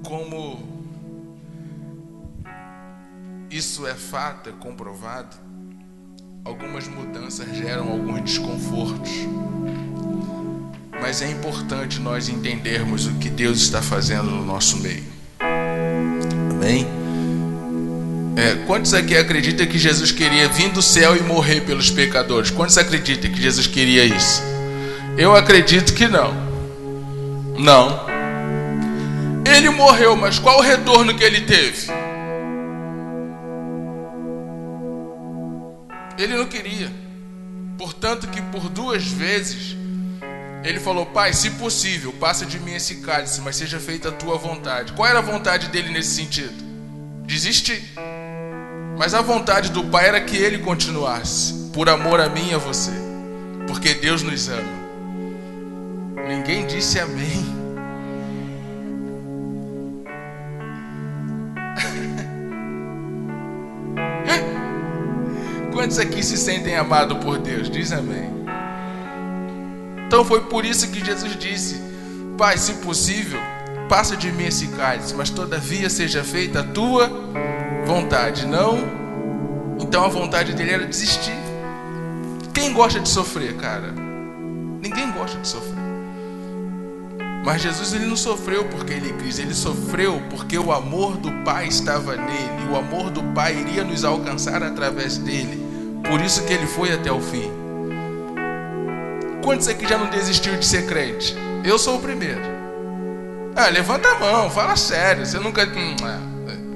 como isso é fato, é comprovado, algumas mudanças geram alguns desconfortos. Mas é importante nós entendermos o que Deus está fazendo no nosso meio. Amém? Quantos aqui acreditam que Jesus queria vir do céu e morrer pelos pecadores? Quantos acreditam que Jesus queria isso? Eu acredito que não. Não. Ele morreu, mas qual o retorno que ele teve? Ele não queria. Portanto que por 2 vezes ele falou: Pai, se possível, passa de mim esse cálice, mas seja feita a tua vontade. Qual era a vontade dele nesse sentido? Desistir. Mas a vontade do Pai era que ele continuasse, por amor a mim e a você, porque Deus nos ama. Ninguém disse amém. Quantos aqui se sentem amados por Deus? Diz amém. Então foi por isso que Jesus disse: Pai, se possível, passa de mim esse cálice, mas todavia seja feita a tua vontade. Não. Então a vontade dele era desistir. Quem gosta de sofrer, cara? Ninguém gosta de sofrer. Mas Jesus, ele não sofreu porque ele quis. Ele sofreu porque o amor do Pai estava nele. O amor do Pai iria nos alcançar através dele. Por isso que ele foi até o fim. Quantos aqui já não desistiu de ser crente? Eu sou o primeiro. Levanta a mão, fala sério. Você nunca...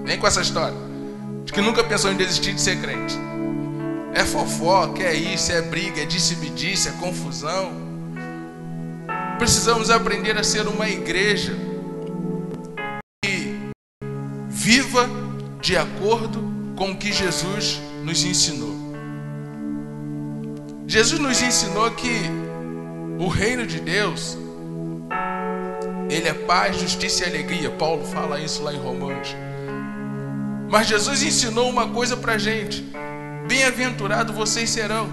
vem com essa história de que nunca pensou em desistir de ser crente. É fofoca, é isso, é briga, é disse-me-disse, é confusão. Precisamos aprender a ser uma igreja que viva de acordo com o que Jesus nos ensinou. Jesus nos ensinou que o reino de Deus, ele é paz, justiça e alegria. Paulo fala isso lá em Romanos. Mas Jesus ensinou uma coisa pra gente: bem-aventurado vocês serão,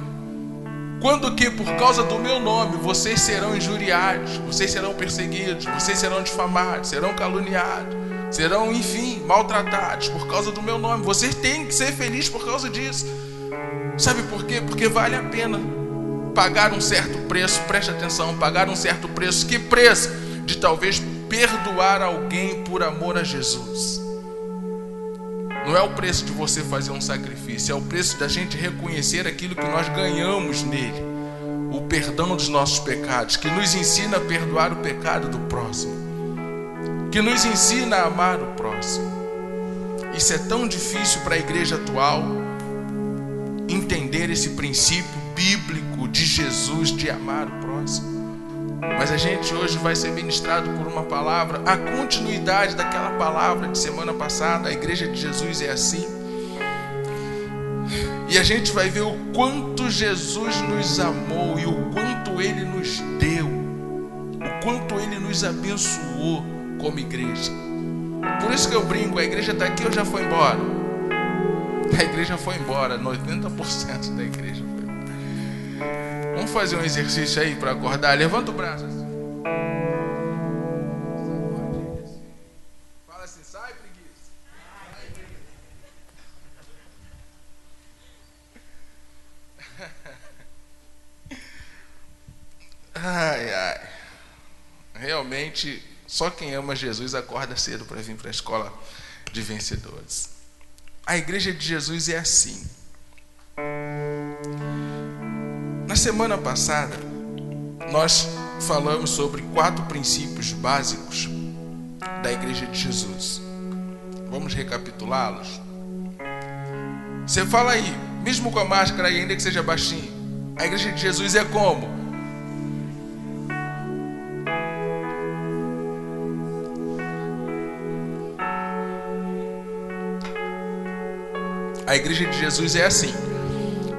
quando que por causa do meu nome vocês serão injuriados, vocês serão perseguidos, vocês serão difamados, serão caluniados, serão, enfim, maltratados por causa do meu nome. Vocês têm que ser felizes por causa disso. Sabe por quê? Porque vale a pena pagar um certo preço. Preste atenção, pagar um certo preço. Que preço? De talvez perdoar alguém por amor a Jesus. Não é o preço de você fazer um sacrifício, é o preço da gente reconhecer aquilo que nós ganhamos nele, o perdão dos nossos pecados, que nos ensina a perdoar o pecado do próximo, que nos ensina a amar o próximo. Isso é tão difícil para a igreja atual, entender esse princípio bíblico de Jesus de amar o próximo. Mas a gente hoje vai ser ministrado por uma palavra, a continuidade daquela palavra de semana passada. A igreja de Jesus é assim. E a gente vai ver o quanto Jesus nos amou e o quanto Ele nos deu, o quanto Ele nos abençoou como igreja. Por isso que eu brinco, a igreja está aqui ou já foi embora? A igreja foi embora, 90% da igreja foi embora. Vamos fazer um exercício aí para acordar. Levanta o braço assim. Fala assim: sai, preguiça. Ai, ai. Realmente, só quem ama Jesus acorda cedo para vir para a escola de vencedores. A igreja de Jesus é assim. Na semana passada, nós falamos sobre 4 princípios básicos da igreja de Jesus. Vamos recapitulá-los? Você fala aí, mesmo com a máscara aí, ainda que seja baixinho, a igreja de Jesus é como? A igreja de Jesus é assim: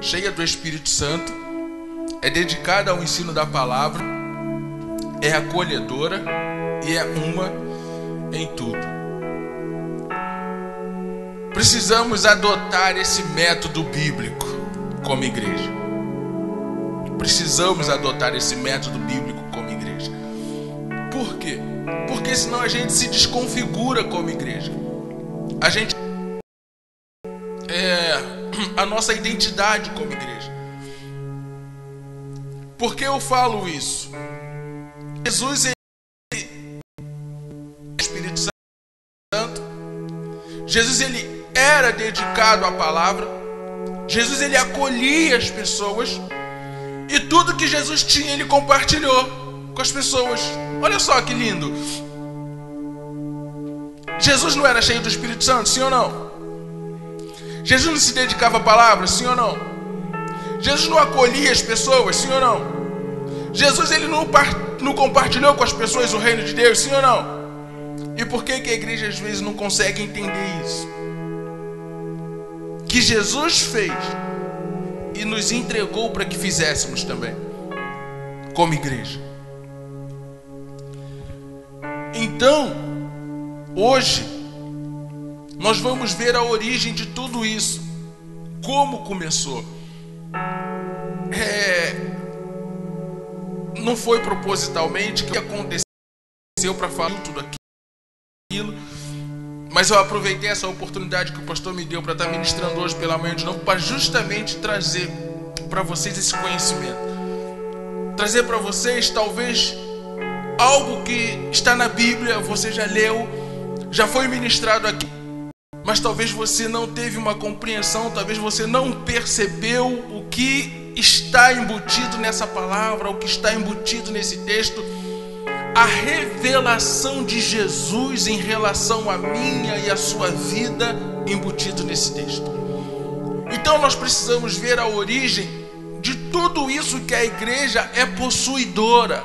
cheia do Espírito Santo, é dedicada ao ensino da palavra, é acolhedora e é uma em tudo. Precisamos adotar esse método bíblico como igreja. Precisamos adotar esse método bíblico como igreja. Por quê? Porque Porque senão a gente se desconfigura como igreja. A nossa identidade como igreja. Por que eu falo isso? Jesus, ele, Espírito Santo, Jesus, ele era dedicado à palavra. Jesus, ele acolhia as pessoas. E tudo que Jesus tinha, ele compartilhou com as pessoas. Olha só que lindo. Jesus não era cheio do Espírito Santo, sim ou não? Jesus não se dedicava à palavra, sim ou não? Jesus não acolhia as pessoas, sim ou não? Jesus, ele não compartilhou com as pessoas o reino de Deus, sim ou não? E por que a igreja às vezes não consegue entender isso? Que Jesus fez e nos entregou para que fizéssemos também, como igreja. Então, hoje, nós vamos ver a origem de tudo isso. Como começou. Não foi propositalmente que aconteceu para falar tudo aquilo. Mas eu aproveitei essa oportunidade que o pastor me deu para estar ministrando hoje pela manhã de novo, para justamente trazer para vocês esse conhecimento. Trazer para vocês, talvez, algo que está na Bíblia, você já leu, já foi ministrado aqui, mas talvez você não teve uma compreensão, talvez você não percebeu o que está embutido nessa palavra, o que está embutido nesse texto, a revelação de Jesus em relação à minha e à sua vida embutido nesse texto. Então nós precisamos ver a origem de tudo isso que a igreja é possuidora,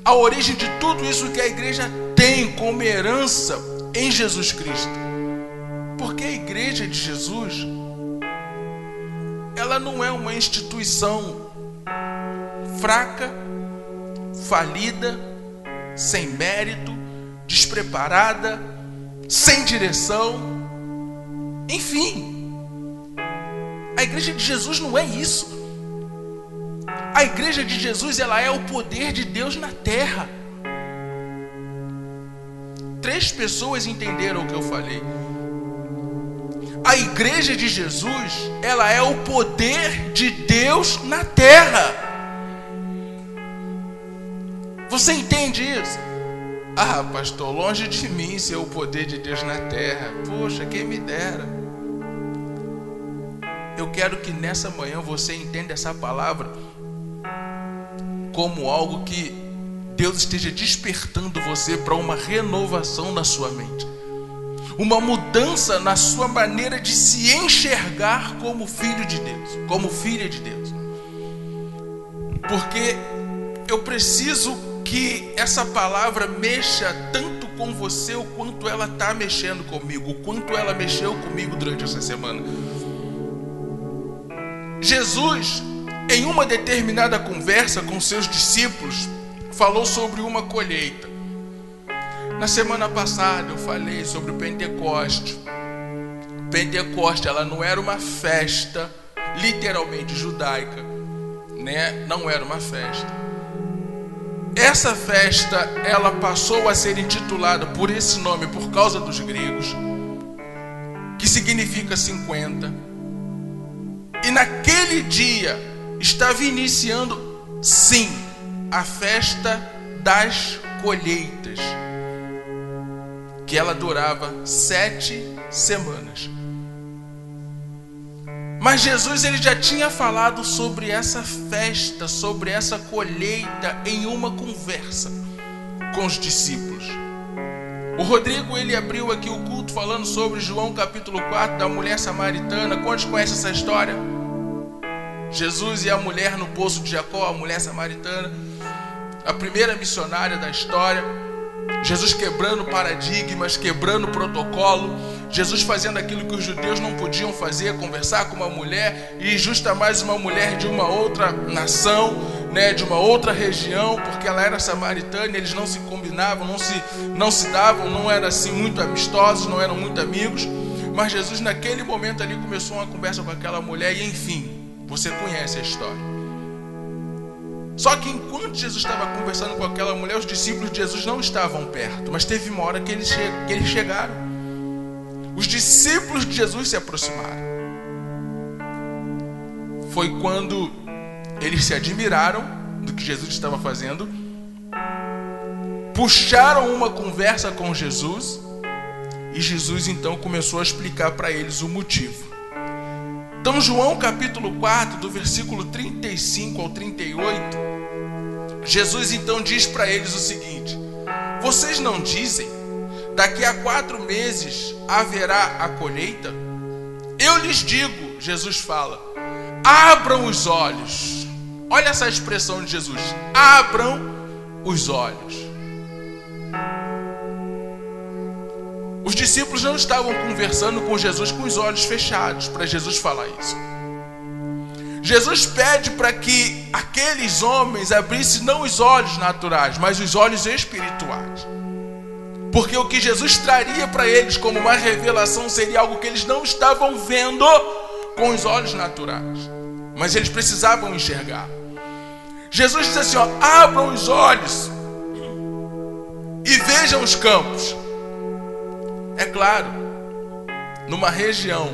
a origem de tudo isso que a igreja tem como herança em Jesus Cristo. Porque a igreja de Jesus, ela não é uma instituição fraca, falida, sem mérito, despreparada, sem direção. Enfim, a igreja de Jesus não é isso. A igreja de Jesus, ela é o poder de Deus na terra. 3 pessoas entenderam o que eu falei. A igreja de Jesus, ela é o poder de Deus na terra. Você entende isso? Ah, pastor, longe de mim ser o poder de Deus na terra. Poxa, quem me dera. Eu quero que nessa manhã você entenda essa palavra como algo que Deus esteja despertando você para uma renovação na sua mente, uma mudança na sua maneira de se enxergar como filho de Deus, como filha de Deus. Porque eu preciso que essa palavra mexa tanto com você o quanto ela está mexendo comigo, o quanto ela mexeu comigo durante essa semana. Jesus, em uma determinada conversa com seus discípulos, falou sobre uma colheita. Na semana passada eu falei sobre o Pentecoste. Pentecoste, ela não era uma festa literalmente judaica, né? Não era uma festa. Essa festa, ela passou a ser intitulada por esse nome por causa dos gregos, que significa 50. E naquele dia estava iniciando, sim, a festa das colheitas, que ela durava 7 semanas. Mas Jesus, ele já tinha falado sobre essa festa, sobre essa colheita em uma conversa com os discípulos. O Rodrigo, ele abriu aqui o culto falando sobre João capítulo 4, da mulher samaritana. Quantos conhecem essa história? Jesus e a mulher no poço de Jacó, a mulher samaritana, a primeira missionária da história. Jesus quebrando paradigmas, quebrando protocolo. Jesus fazendo aquilo que os judeus não podiam fazer, conversar com uma mulher, e justa mais uma mulher de uma outra nação, né, de uma outra região, porque ela era samaritana, eles não se combinavam, não se davam, não eram assim muito amistosos, não eram muito amigos. Mas Jesus naquele momento ali começou uma conversa com aquela mulher e enfim, você conhece a história. Só que enquanto Jesus estava conversando com aquela mulher, os discípulos de Jesus não estavam perto. Mas teve uma hora que eles chegaram. Os discípulos de Jesus se aproximaram. Foi quando eles se admiraram do que Jesus estava fazendo, puxaram uma conversa com Jesus, e Jesus então começou a explicar para eles o motivo. Então, João capítulo 4, do versículo 35 ao 38, Jesus então diz para eles o seguinte: vocês não dizem, daqui a 4 meses haverá a colheita? Eu lhes digo, Jesus fala, abram os olhos. Olha essa expressão de Jesus: abram os olhos. Os discípulos não estavam conversando com Jesus com os olhos fechados para Jesus falar isso. Jesus pede para que aqueles homens abrissem não os olhos naturais, mas os olhos espirituais. Porque o que Jesus traria para eles como uma revelação seria algo que eles não estavam vendo com os olhos naturais, mas eles precisavam enxergar. Jesus diz assim, abram os olhos e vejam os campos. É claro, numa região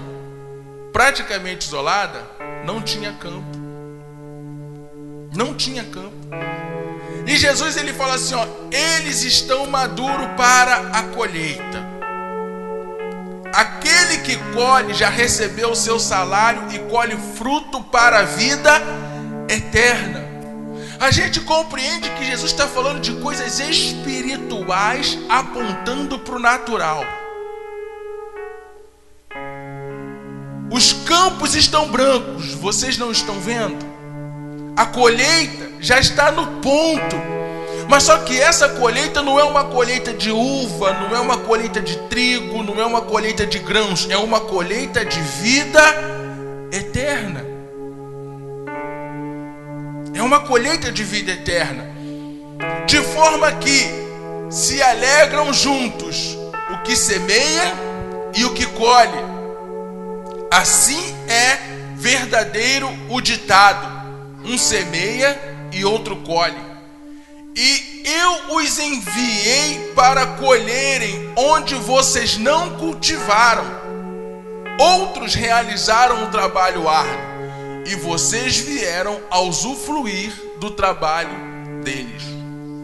praticamente isolada, não tinha campo. Não tinha campo. E Jesus ele fala assim, eles estão maduros para a colheita. Aquele que colhe já recebeu o seu salário e colhe fruto para a vida eterna. A gente compreende que Jesus está falando de coisas espirituais apontando para o natural. Os campos estão brancos, vocês não estão vendo? A colheita já está no ponto. Mas só que essa colheita não é uma colheita de uva, não é uma colheita de trigo, não é uma colheita de grãos, é uma colheita de vida eterna. É uma colheita de vida eterna. De forma que se alegram juntos o que semeia e o que colhe. Assim é verdadeiro o ditado: um semeia e outro colhe. E eu os enviei para colherem onde vocês não cultivaram. Outros realizaram o trabalho árduo e vocês vieram a usufruir do trabalho deles.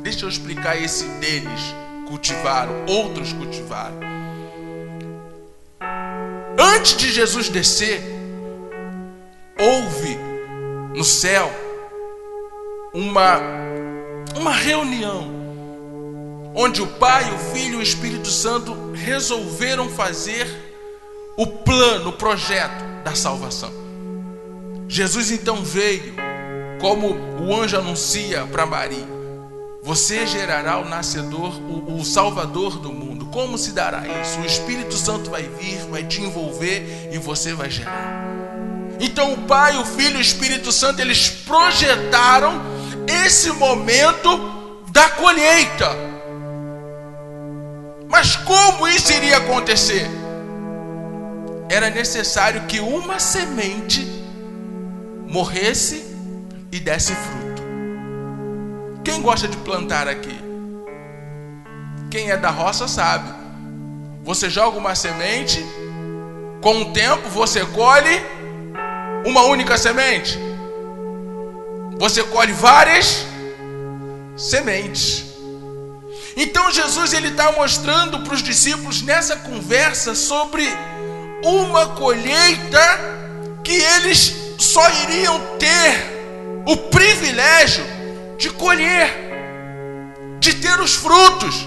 Deixa eu explicar esse deles. Cultivaram, outros cultivaram. Antes de Jesus descer, houve no céu uma reunião onde o Pai, o Filho e o Espírito Santo resolveram fazer o plano, o projeto da salvação. Jesus então veio, como o anjo anuncia para Maria: você gerará o nascedor, o Salvador do mundo. Como se dará isso? O Espírito Santo vai vir, vai te envolver e você vai gerar. Então o Pai, o Filho e o Espírito Santo, eles projetaram esse momento da colheita. Mas como isso iria acontecer? Era necessário que uma semente morresse e desse fruto. Quem gosta de plantar aqui? Quem é da roça sabe. Você joga uma semente, com o tempo você colhe uma única semente. Você colhe várias sementes. Então Jesus ele está mostrando para os discípulos nessa conversa sobre uma colheita que eles só iriam ter o privilégio de colher, de ter os frutos,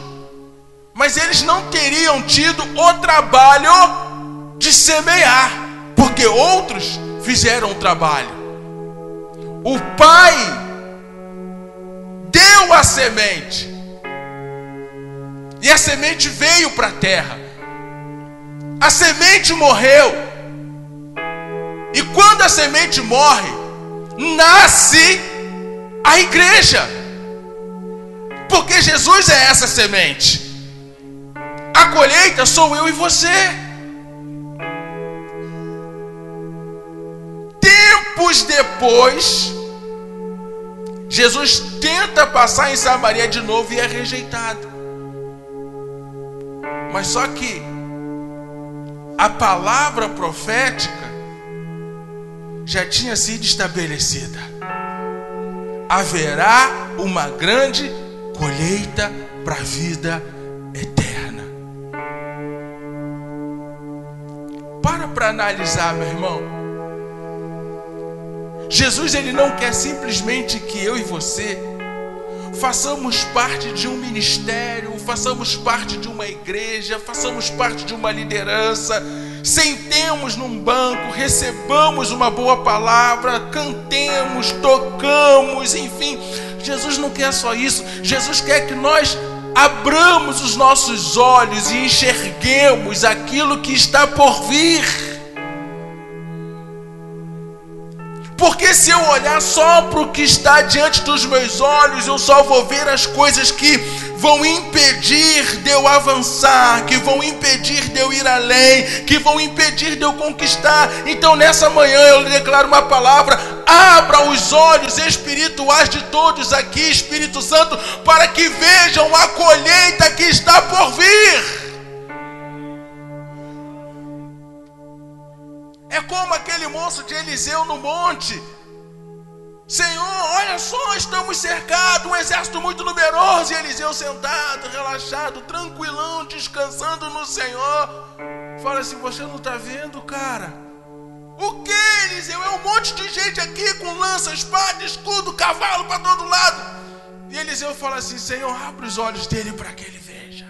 mas eles não teriam tido o trabalho de semear, porque outros fizeram o trabalho. O Pai deu a semente e a semente veio para a terra. A semente morreu, e quando a semente morre, nasce a igreja, porque Jesus é essa semente. A colheita sou eu e você. Tempos depois, Jesus tenta passar em Samaria de novo e é rejeitado. Mas só que a palavra profética já tinha sido estabelecida. Haverá uma grande colheita para a vida eterna. Para analisar, meu irmão. Jesus, ele não quer simplesmente que eu e você façamos parte de um ministério, façamos parte de uma igreja, façamos parte de uma liderança, sentemos num banco, recebamos uma boa palavra, cantemos, tocamos, enfim. Jesus não quer só isso. Jesus quer que nós abramos os nossos olhos e enxerguemos aquilo que está por vir. Porque se eu olhar só para o que está diante dos meus olhos, eu só vou ver as coisas que vão impedir de eu avançar, que vão impedir de eu ir além, que vão impedir de eu conquistar. Então nessa manhã eu declaro uma palavra: abra os olhos espirituais de todos aqui, Espírito Santo, para que vejam a colheita que está por vir. É como aquele moço de Eliseu no monte. Senhor, olha só, estamos cercados, um exército muito numeroso. E Eliseu sentado, relaxado, tranquilão, descansando no Senhor. Fala assim: você não está vendo, cara? O que, Eliseu? É um monte de gente aqui com lança, espada, escudo, cavalo para todo lado. E Eliseu fala assim: Senhor, abre os olhos dele para que ele veja.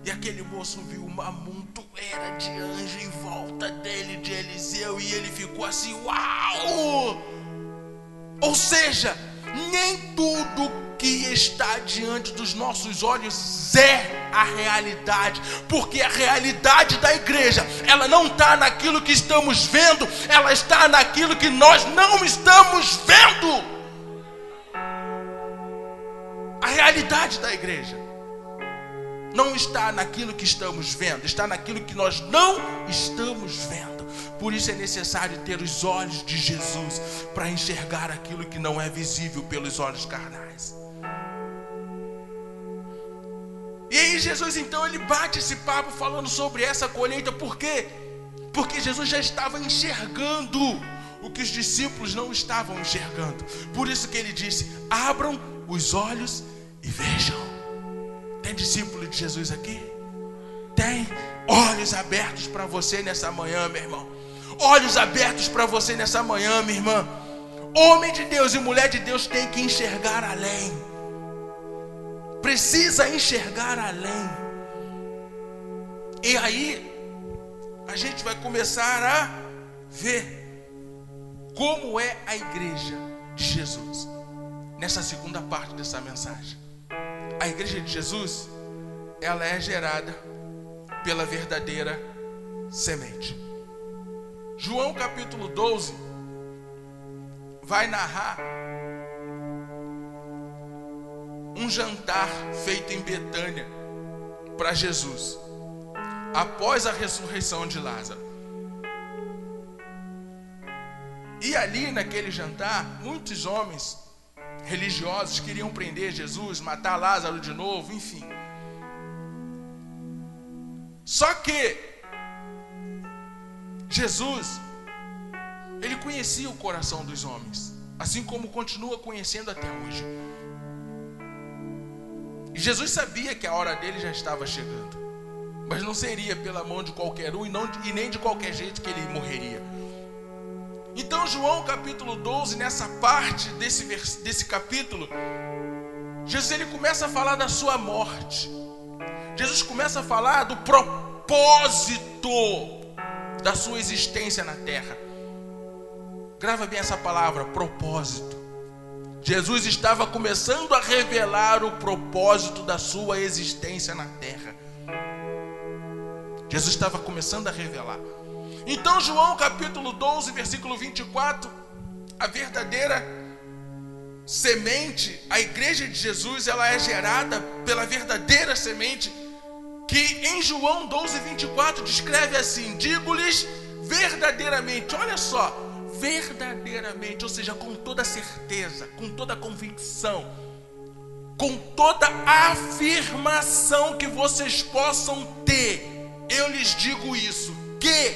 E aquele moço viu uma montoeira de anjos em volta dele, de Eliseu, e ele ficou assim: uau! Ou seja, nem tudo que está diante dos nossos olhos é a realidade, porque a realidade da igreja, ela não está naquilo que estamos vendo, ela está naquilo que nós não estamos vendo. A realidade da igreja não está naquilo que estamos vendo, está naquilo que nós não estamos vendo. Por isso é necessário ter os olhos de Jesus para enxergar aquilo que não é visível pelos olhos carnais. E aí Jesus então ele bate esse papo falando sobre essa colheita. Por quê? Porque Jesus já estava enxergando o que os discípulos não estavam enxergando. Por isso que ele disse: abram os olhos e vejam. Tem discípulo de Jesus aqui? Tem olhos abertos para você nessa manhã, meu irmão. Olhos abertos para você nessa manhã, minha irmã. Homem de Deus e mulher de Deus tem que enxergar além. Precisa enxergar além. E aí a gente vai começar a ver como é a igreja de Jesus nessa segunda parte dessa mensagem. A igreja de Jesus, ela é gerada pela verdadeira semente. João capítulo 12 vai narrar um jantar feito em Betânia para Jesus, após a ressurreição de Lázaro. E ali naquele jantar, muitos homens religiosos queriam prender Jesus, matar Lázaro de novo, enfim. Só que Jesus, ele conhecia o coração dos homens, assim como continua conhecendo até hoje. E Jesus sabia que a hora dele já estava chegando, mas não seria pela mão de qualquer um e nem de qualquer jeito que ele morreria. Então João capítulo 12, nessa parte desse capítulo, Jesus ele começa a falar da sua morte. Jesus começa a falar do propósito da sua existência na terra. Grava bem essa palavra, propósito. Jesus estava começando a revelar o propósito da sua existência na terra. Jesus estava começando a revelar. Então João capítulo 12, versículo 24, a verdadeira semente, a igreja de Jesus, ela é gerada pela verdadeira semente, que em João 12, 24 descreve assim: digo-lhes verdadeiramente, olha só, verdadeiramente, ou seja, com toda certeza, com toda convicção, com toda afirmação que vocês possam ter, eu lhes digo isso, que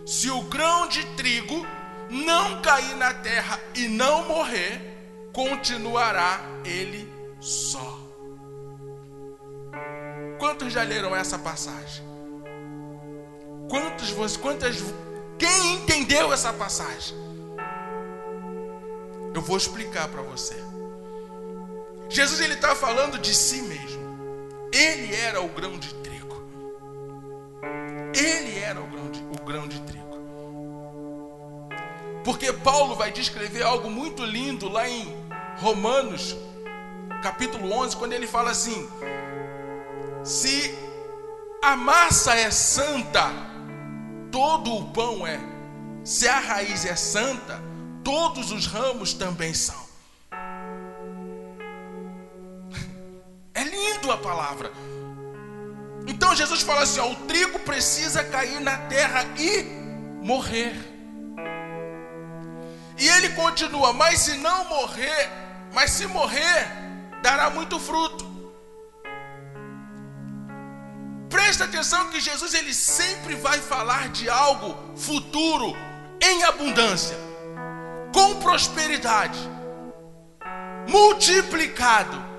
se o grão de trigo não cair na terra e não morrer, continuará ele só. Quantos já leram essa passagem? Quem entendeu essa passagem? Eu vou explicar para você. Jesus, ele está falando de si mesmo. Ele era o grão de trigo. Ele era o grão de trigo. Porque Paulo vai descrever algo muito lindo lá em Romanos, capítulo 11, quando ele fala assim: se a massa é santa, todo o pão é. Se a raiz é santa, todos os ramos também são. É lindo a palavra. Então Jesus fala assim, ó, o trigo precisa cair na terra e morrer. E ele continua, mas se morrer, dará muito fruto. Presta atenção que Jesus, ele sempre vai falar de algo futuro, em abundância, com prosperidade, multiplicado.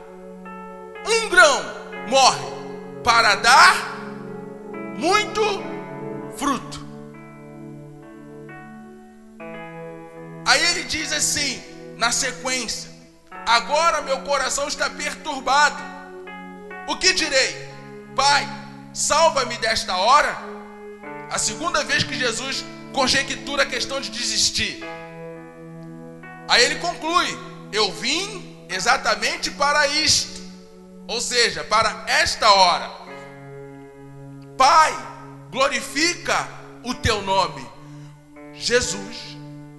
Um grão morre para dar muito fruto. Aí ele diz assim, na sequência: agora meu coração está perturbado. O que direi? Pai, salva-me desta hora. A segunda vez que Jesus conjectura a questão de desistir. Aí ele conclui: eu vim exatamente para isto, ou seja, para esta hora. Pai, glorifica o teu nome. Jesus,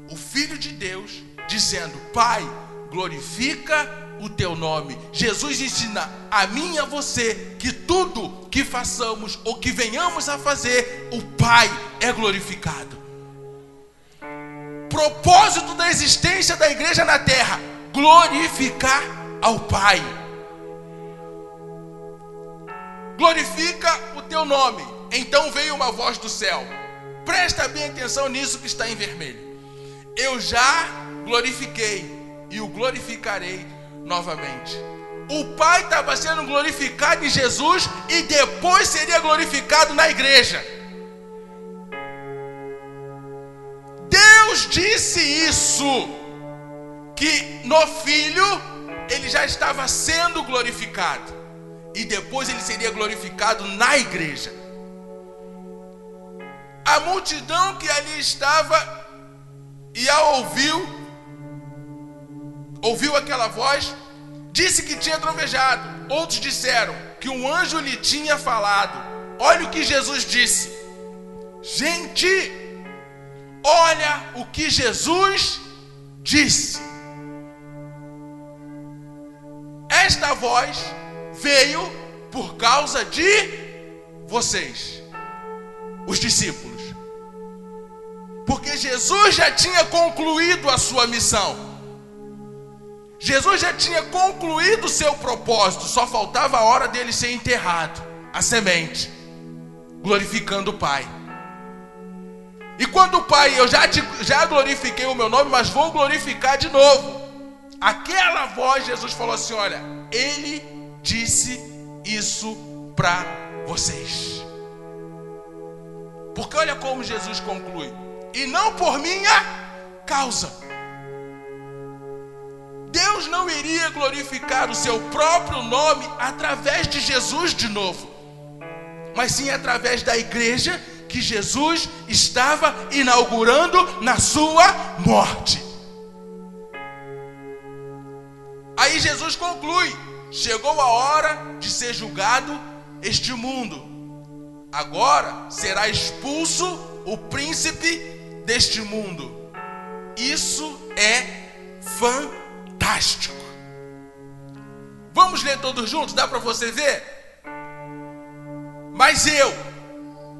o Filho de Deus, dizendo: Pai, glorifica o teu nome. Jesus ensina a mim e a você que tudo que façamos ou que venhamos a fazer, o Pai é glorificado. Propósito da existência da igreja na terra: glorificar ao Pai. Glorifica o teu nome. Então veio uma voz do céu. Presta bem atenção nisso que está em vermelho. Eu já glorifiquei e o glorificarei novamente. O Pai estava sendo glorificado em Jesus e depois seria glorificado na igreja. Deus disse isso, que no Filho ele já estava sendo glorificado e depois ele seria glorificado na igreja. A multidão que ali estava e ouviu aquela voz, disse que tinha trovejado. Outros disseram que um anjo lhe tinha falado. Olha o que Jesus disse. Gente, olha o que Jesus disse. Esta voz veio por causa de vocês, os discípulos. Porque Jesus já tinha concluído a sua missão. Jesus já tinha concluído o seu propósito. Só faltava a hora dele ser enterrado, a semente, glorificando o Pai. E quando o Pai, eu já glorifiquei o meu nome, mas vou glorificar de novo. Aquela voz, Jesus falou assim: olha, ele disse isso para vocês. Porque olha como Jesus conclui: e não por minha causa. Deus não iria glorificar o seu próprio nome através de Jesus de novo, mas sim através da igreja que Jesus estava inaugurando na sua morte. Aí Jesus conclui: chegou a hora de ser julgado este mundo. Agora será expulso o príncipe deste mundo. Isso é fantástico. Vamos ler todos juntos? Dá para você ver? Mas eu,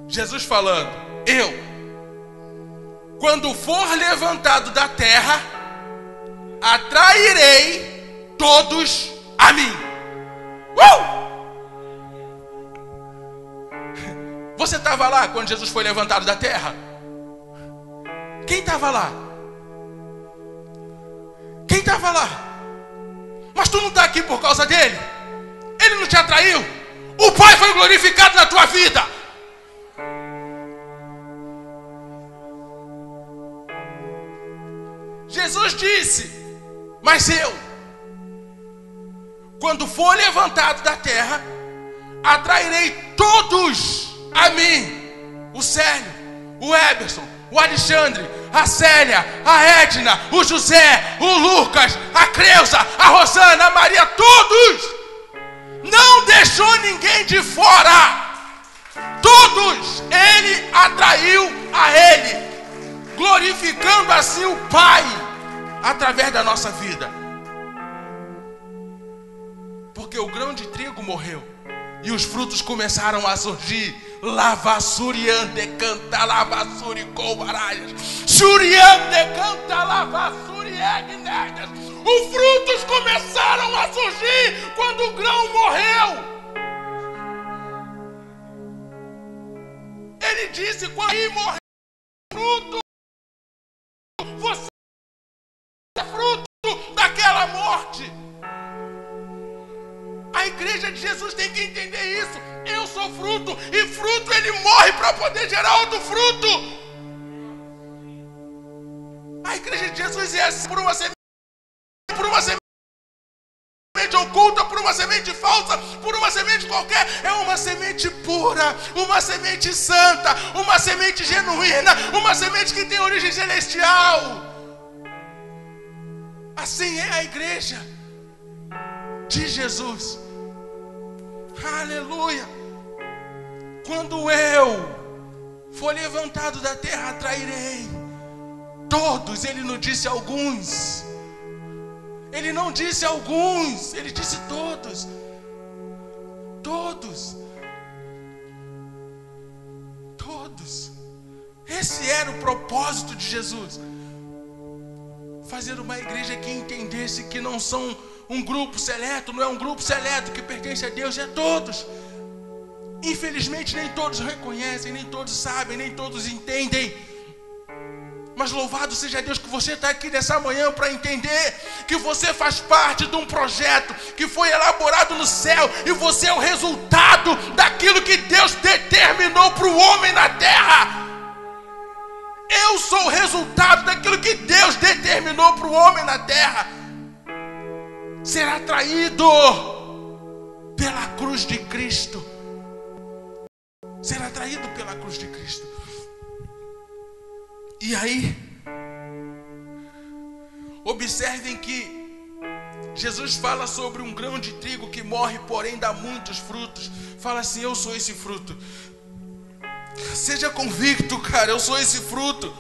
Jesus falando, quando for levantado da terra, atrairei todos a mim. Você estava lá quando Jesus foi levantado da terra? Quem estava lá? Quem estava lá? Mas tu não está aqui por causa dele? Ele não te atraiu? O Pai foi glorificado na tua vida. Jesus disse: mas eu, quando for levantado da terra, atrairei todos a mim. O Célio, o Eberson, o Alexandre, a Célia, a Edna, o José, o Lucas, a Creuza, a Rosana, a Maria, todos. Não deixou ninguém de fora. Todos ele atraiu a ele, glorificando assim o Pai através da nossa vida. Porque o grão de trigo morreu e os frutos começaram a surgir. Lavassuriante canta lavassuri covaralhas. Suriante canta lavassuri egnédias. Os frutos começaram a surgir quando o grão morreu. Ele disse: quando morreu o fruto, você é fruto daquela morte. A igreja de Jesus tem que entender isso. Eu sou fruto, e fruto ele morre para poder gerar outro fruto. A igreja de Jesus é assim, por uma semente oculta, por uma semente falsa, por uma semente qualquer. É uma semente pura, uma semente santa, uma semente genuína, uma semente que tem origem celestial. Assim é a igreja de Jesus. Aleluia. Quando eu for levantado da terra, atrairei todos. Ele não disse alguns. Ele não disse alguns, ele disse todos. Todos. Todos. Esse era o propósito de Jesus. Fazer uma igreja que entendesse que não são um grupo seleto, não é um grupo seleto que pertence a Deus, é todos. Infelizmente nem todos reconhecem, nem todos sabem, nem todos entendem. Mas louvado seja Deus que você está aqui nessa manhã para entender que você faz parte de um projeto que foi elaborado no céu, e você é o resultado daquilo que Deus determinou para o homem na terra. Eu sou o resultado daquilo que Deus determinou para o homem na terra. Ser atraído pela cruz de Cristo. Ser atraído pela cruz de Cristo. E aí, observem que Jesus fala sobre um grão de trigo que morre, porém dá muitos frutos. Fala assim: eu sou esse fruto. Seja convicto, cara, eu sou esse fruto.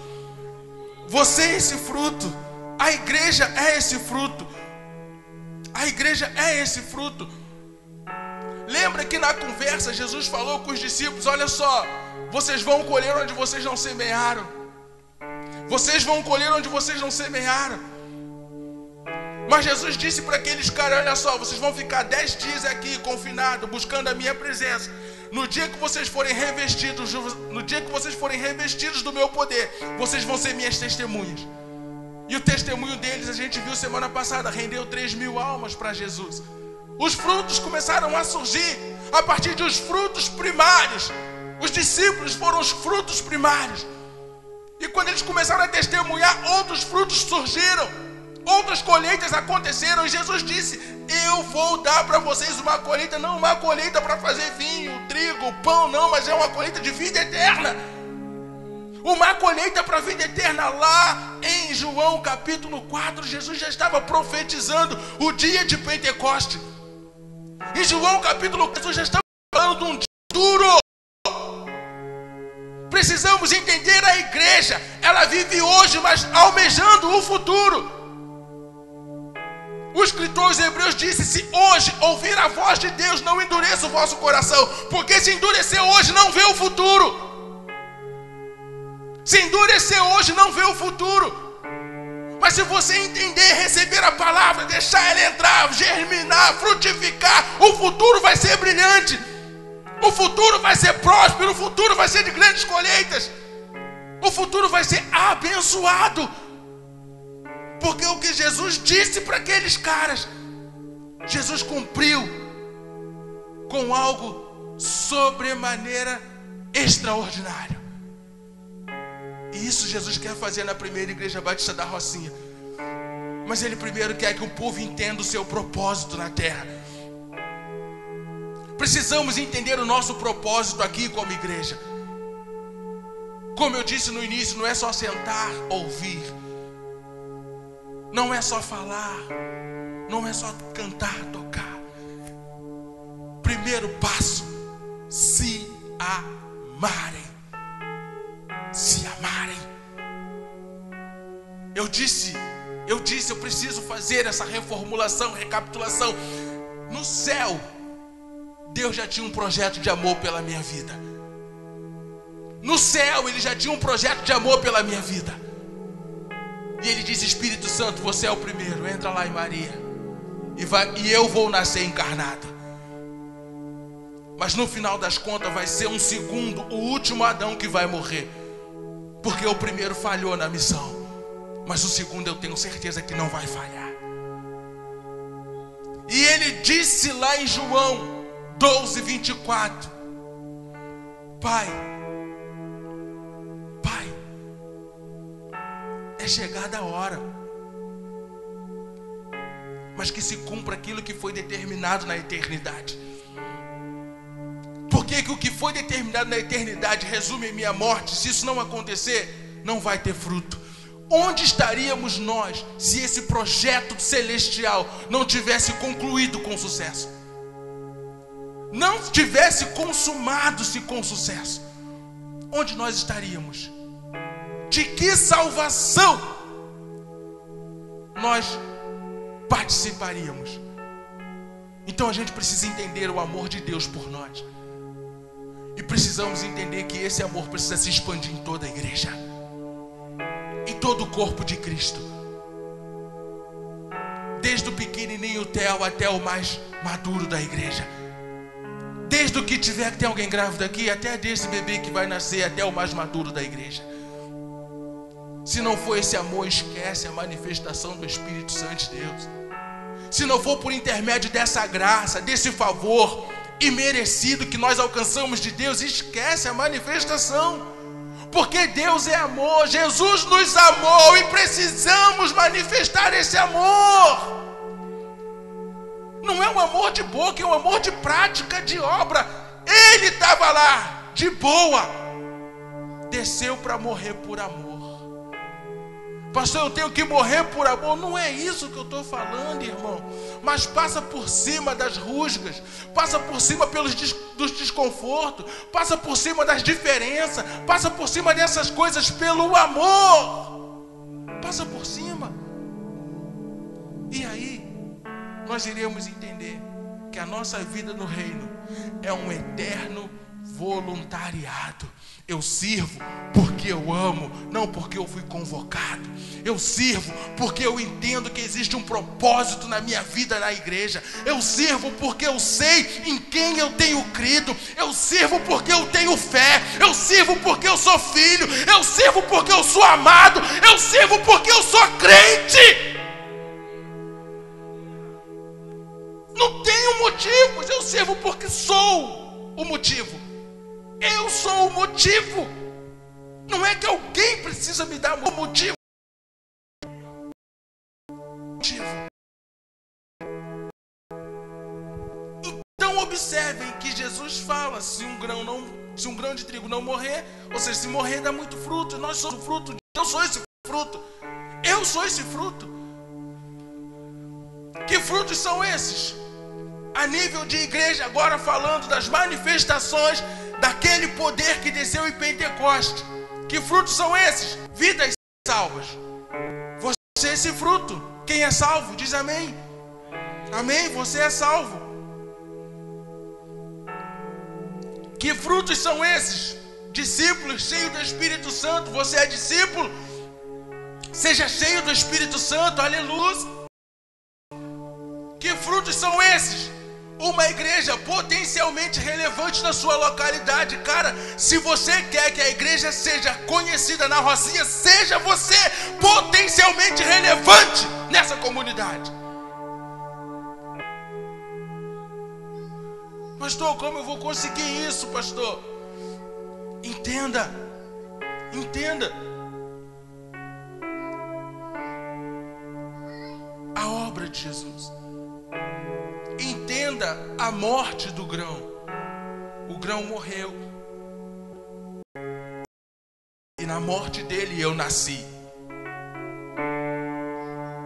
Você é esse fruto. A igreja é esse fruto. A igreja é esse fruto. Lembra que na conversa Jesus falou com os discípulos: olha só, vocês vão colher onde vocês não semearam. Vocês vão colher onde vocês não semearam. Mas Jesus disse para aqueles caras: olha só, vocês vão ficar 10 dias aqui confinados, buscando a minha presença. No dia que vocês forem revestidos, do meu poder, vocês vão ser minhas testemunhas. E o testemunho deles, a gente viu semana passada, rendeu 3.000 almas para Jesus. Os frutos começaram a surgir a partir dos frutos primários. Os discípulos foram os frutos primários. E quando eles começaram a testemunhar, outros frutos surgiram, outras colheitas aconteceram. E Jesus disse: eu vou dar para vocês uma colheita, não uma colheita para fazer vinho, trigo, pão, não, mas é uma colheita de vida eterna. Uma colheita para a vida eterna. Lá em João capítulo 4, Jesus já estava profetizando o dia de Pentecoste. Em João capítulo 4, Jesus já estava falando de um dia duro. Precisamos entender a igreja. Ela vive hoje, mas almejando o futuro. O escritor aos Hebreus disse: se hoje ouvir a voz de Deus, não endureça o vosso coração, porque se endurecer hoje, não vê o futuro. Se endurecer hoje, não vê o futuro. Mas se você entender, receber a palavra, deixar ela entrar, germinar, frutificar, o futuro vai ser brilhante. O futuro vai ser próspero, o futuro vai ser de grandes colheitas. O futuro vai ser abençoado. Porque o que Jesus disse para aqueles caras, Jesus cumpriu com algo sobremaneira extraordinário. E isso Jesus quer fazer na primeira igreja batista da Rocinha. Mas Ele primeiro quer que o povo entenda o seu propósito na terra. Precisamos entender o nosso propósito aqui como igreja. Como eu disse no início, não é só sentar, ouvir. Não é só falar. Não é só cantar, tocar. Primeiro passo, se amarem. Se amarem. Eu disse, eu preciso fazer essa reformulação, recapitulação. No céu, Deus já tinha um projeto de amor pela minha vida. No céu, Ele já tinha um projeto de amor pela minha vida. E Ele disse: Espírito Santo, você é o primeiro, entra lá em Maria. E eu vou nascer encarnado. Mas no final das contas vai ser um segundo, o último Adão que vai morrer. Porque o primeiro falhou na missão. Mas o segundo eu tenho certeza que não vai falhar. E Ele disse lá em João 12:24: Pai, é chegada a hora, mas que se cumpra aquilo que foi determinado na eternidade. Porque que o que foi determinado na eternidade resume em minha morte. Se isso não acontecer, não vai ter fruto. Onde estaríamos nós se esse projeto celestial não tivesse concluído com sucesso? Não tivesse consumado-se com sucesso? Onde nós estaríamos? De que salvação nós participaríamos? Então a gente precisa entender o amor de Deus por nós. E precisamos entender que esse amor precisa se expandir em toda a igreja, em todo o corpo de Cristo. Desde o pequenininho Theo até o mais maduro da igreja. Desde o que tiver, que tem alguém grávido aqui, até desse bebê que vai nascer, até o mais maduro da igreja. Se não for esse amor, esquece a manifestação do Espírito Santo de Deus. Se não for por intermédio dessa graça, desse favor imerecido que nós alcançamos de Deus, esquece a manifestação. Porque Deus é amor, Jesus nos amou e precisamos manifestar esse amor. Não é um amor de boca, é um amor de prática, de obra. Ele estava lá, de boa, desceu para morrer por amor. Pastor, eu tenho que morrer por amor. Não é isso que eu estou falando, irmão. Mas passa por cima das rusgas, passa por cima dos desconfortos, passa por cima das diferenças, passa por cima dessas coisas pelo amor. Passa por cima. E aí nós iremos entender que a nossa vida no reino é um eterno voluntariado. Eu sirvo porque eu amo, não porque eu fui convocado. Eu sirvo porque eu entendo que existe um propósito na minha vida na igreja. Eu sirvo porque eu sei em quem eu tenho crido. Eu sirvo porque eu tenho fé. Eu sirvo porque eu sou filho. Eu sirvo porque eu sou amado. Eu sirvo porque eu sou crente. Não tenho motivos. Eu sirvo porque sou o motivo. Eu sou o motivo. Não é que alguém precisa me dar o motivo. Então observem que Jesus fala: se um grão de trigo não morrer, ou seja, se morrer dá muito fruto. Nós somos o fruto. Eu sou esse fruto. Eu sou esse fruto. Que frutos são esses? A nível de igreja, agora falando das manifestações daquele poder que desceu em Pentecoste. Que frutos são esses? Vidas salvas. Você é esse fruto. Quem é salvo? Diz amém. Amém, você é salvo. Que frutos são esses? discípulos cheios do Espírito Santo. Você é discípulo? Seja cheio do Espírito Santo, aleluia. Que frutos são esses? Uma igreja potencialmente relevante na sua localidade. Cara, se você quer que a igreja seja conhecida na Rocinha, seja você potencialmente relevante nessa comunidade. Pastor, como eu vou conseguir isso, pastor? Entenda. A obra de Jesus. Entenda a morte do grão. O grão morreu. E na morte dele eu nasci.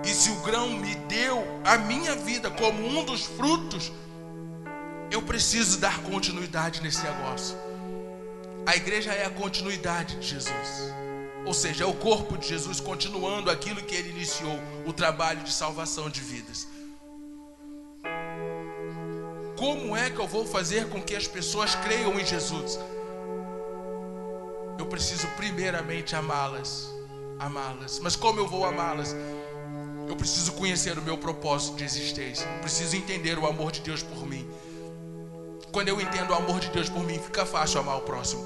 E se o grão me deu a minha vida como um dos frutos, eu preciso dar continuidade nesse negócio. A igreja é a continuidade de Jesus. Ou seja, é o corpo de Jesus continuando aquilo que ele iniciou, o trabalho de salvação de vidas. Como é que eu vou fazer com que as pessoas creiam em Jesus? Eu preciso primeiramente amá-las. Mas como eu vou amá-las? Eu preciso conhecer o meu propósito de existência. Eu preciso entender o amor de Deus por mim. Quando eu entendo o amor de Deus por mim, fica fácil amar o próximo.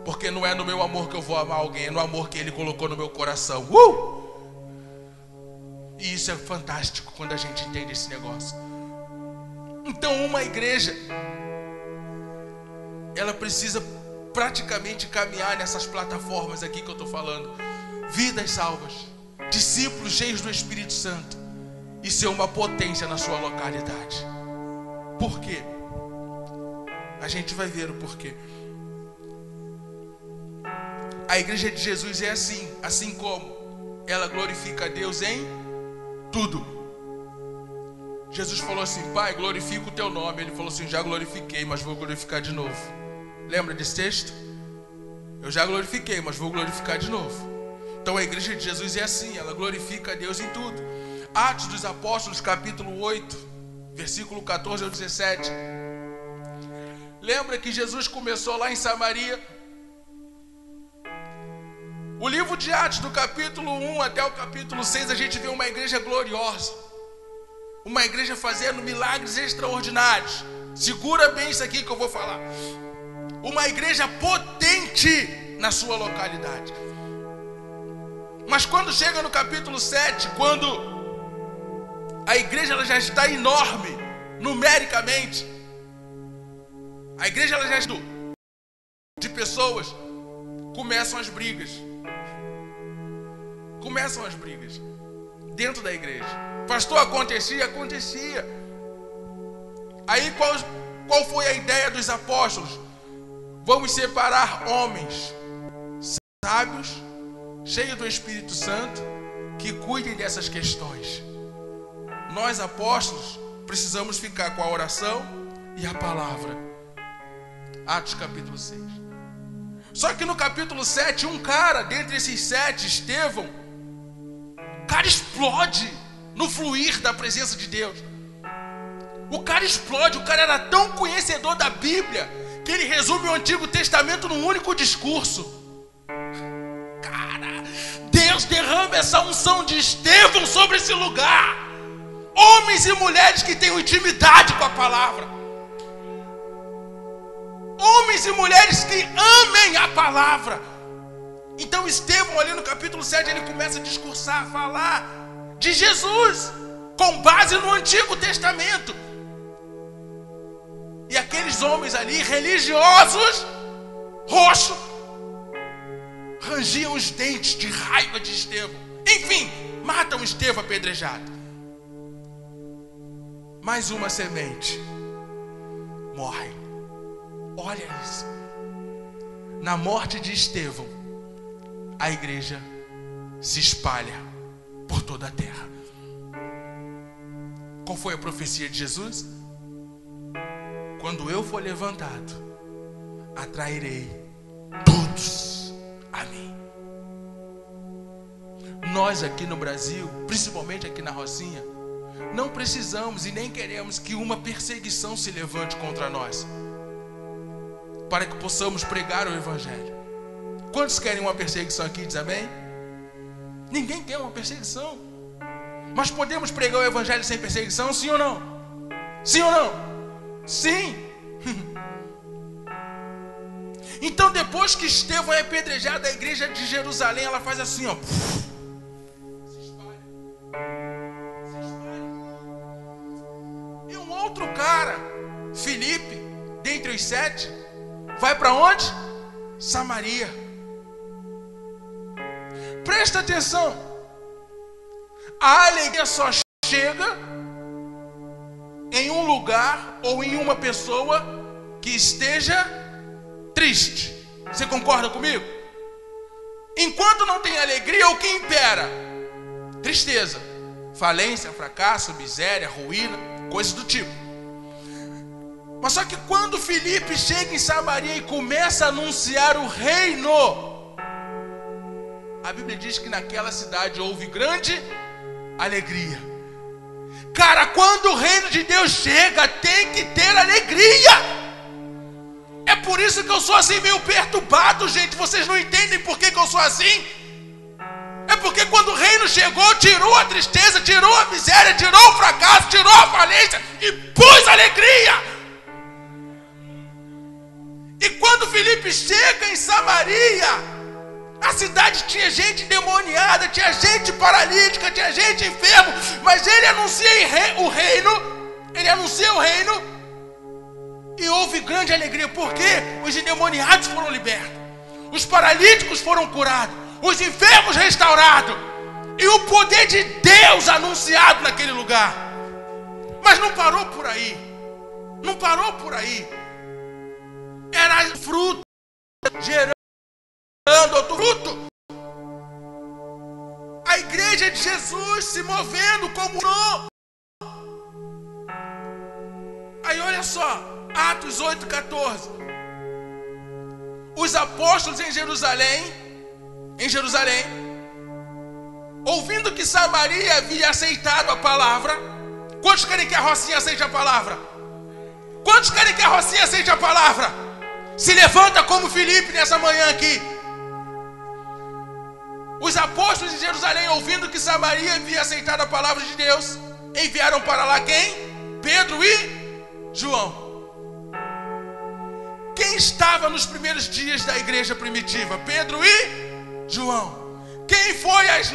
Porque não é no meu amor que eu vou amar alguém, é no amor que Ele colocou no meu coração. E isso é fantástico quando a gente entende esse negócio. Então uma igreja, ela precisa praticamente caminhar nessas plataformas aqui que eu estou falando. Vidas salvas, discípulos cheios do Espírito Santo, e ser uma potência na sua localidade. Por quê? A gente vai ver o porquê. A igreja de Jesus é assim como ela glorifica a Deus em tudo. Jesus falou assim: Pai, glorifica o teu nome. Ele falou assim: já glorifiquei, mas vou glorificar de novo. Lembra desse texto? Eu já glorifiquei, mas vou glorificar de novo. Então a igreja de Jesus é assim, ela glorifica a Deus em tudo. Atos dos Apóstolos, capítulo 8, versículo 14 ao 17. Lembra que Jesus começou lá em Samaria? O livro de Atos, do capítulo 1 até o capítulo 6, a gente vê uma igreja gloriosa. Uma igreja fazendo milagres extraordinários. Segura bem isso aqui que eu vou falar. Uma igreja potente na sua localidade. Mas quando chega no capítulo 7, quando a igreja ela já está enorme, numericamente, a igreja ela já está de pessoas, começam as brigas. Dentro da igreja. Pastor, acontecia. Aí qual foi a ideia dos apóstolos? Vamos separar homens sábios, cheios do Espírito Santo, que cuidem dessas questões. Nós apóstolos precisamos ficar com a oração e a palavra. Atos capítulo 6. Só que no capítulo 7, um cara, dentre esses 7, Estevão, o cara explode no fluir da presença de Deus. O cara explode, o cara era tão conhecedor da Bíblia que ele resume o Antigo Testamento num único discurso. Cara, Deus derrama essa unção de Estevão sobre esse lugar. Homens e mulheres que tenham intimidade com a palavra. Homens e mulheres que amem a palavra. Então Estevão ali no capítulo 7, ele começa a discursar, a falar de Jesus, com base no Antigo Testamento. E aqueles homens ali, religiosos, roxos, rangiam os dentes de raiva de Estevão. Enfim, matam Estevão apedrejado. Mais uma semente morre. Olha isso. Na morte de Estevão, a igreja se espalha por toda a terra. Qual foi a profecia de Jesus? Quando eu for levantado, atrairei todos a mim. Nós aqui no Brasil, principalmente aqui na Rocinha, não precisamos e nem queremos que uma perseguição se levante contra nós. para que possamos pregar o Evangelho. Quantos querem uma perseguição aqui? Diz amém? Ninguém quer uma perseguição. Mas podemos pregar o Evangelho sem perseguição? Sim ou não? Sim ou não? Sim. Então, depois que Estevão é apedrejado, a igreja de Jerusalém, ela faz assim, ó. Se espalha. Se espalha. E um outro cara, Filipe, dentre os 7, vai para onde? Samaria. Presta atenção. A alegria só chega em um lugar ou em uma pessoa que esteja triste. Você concorda comigo? Enquanto não tem alegria, o que impera? Tristeza, falência, fracasso, miséria, ruína, coisas do tipo. Mas só que quando Filipe chega em Samaria e começa a anunciar o reino, a Bíblia diz que naquela cidade houve grande alegria. Cara, quando o reino de Deus chega, tem que ter alegria. É por isso que eu sou assim meio perturbado, gente. Vocês não entendem por que eu sou assim? É porque quando o reino chegou, tirou a tristeza, tirou a miséria, tirou o fracasso, tirou a falência e pôs alegria. E quando Filipe chega em Samaria, a cidade tinha gente endemoniada, tinha gente paralítica, tinha gente enfermo, mas ele anuncia o reino, e houve grande alegria, porque os endemoniados foram libertos, os paralíticos foram curados, os enfermos restaurados, e o poder de Deus anunciado naquele lugar. Mas não parou por aí, não parou por aí, era fruto, gerando outro fruto. A igreja de Jesus se movendo como não. Aí olha só, Atos 8,14. Os apóstolos em Jerusalém, ouvindo que Samaria havia aceitado a palavra. Quantos querem que a Rocinha aceite a palavra? Quantos querem que a Rocinha aceite a palavra? Se levanta como Filipe nessa manhã aqui. Os apóstolos de Jerusalém, ouvindo que Samaria havia aceitado a palavra de Deus, enviaram para lá quem? Pedro e João. Quem estava nos primeiros dias da igreja primitiva? Pedro e João. Quem foi às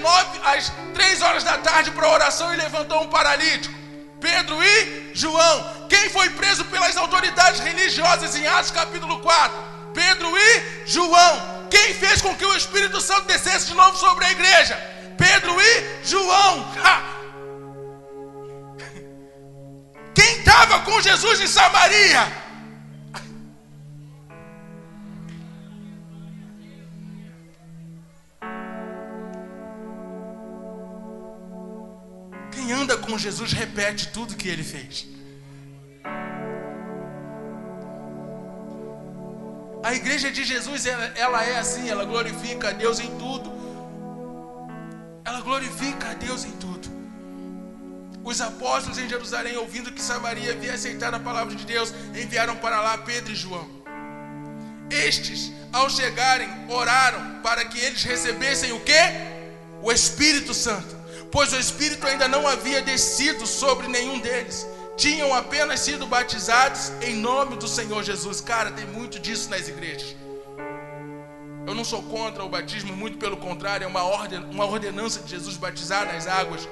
3 horas da tarde para a oração e levantou um paralítico? Pedro e João. Quem foi preso pelas autoridades religiosas em Atos capítulo 4? Pedro e João. Quem fez com que o Espírito Santo descesse de novo sobre a igreja? Pedro e João. Quem estava com Jesus em Samaria? Quem anda com Jesus repete tudo que ele fez. A igreja de Jesus, ela é assim, ela glorifica a Deus em tudo. Ela glorifica a Deus em tudo. Os apóstolos em Jerusalém, ouvindo que Samaria havia aceitado a palavra de Deus, enviaram para lá Pedro e João. Estes, ao chegarem, oraram para que eles recebessem o quê? O Espírito Santo. Pois o Espírito ainda não havia descido sobre nenhum deles. Tinham apenas sido batizados em nome do Senhor Jesus. Cara, tem muito disso nas igrejas. Eu não sou contra o batismo, muito pelo contrário, é uma ordenança de Jesus batizar nas águas.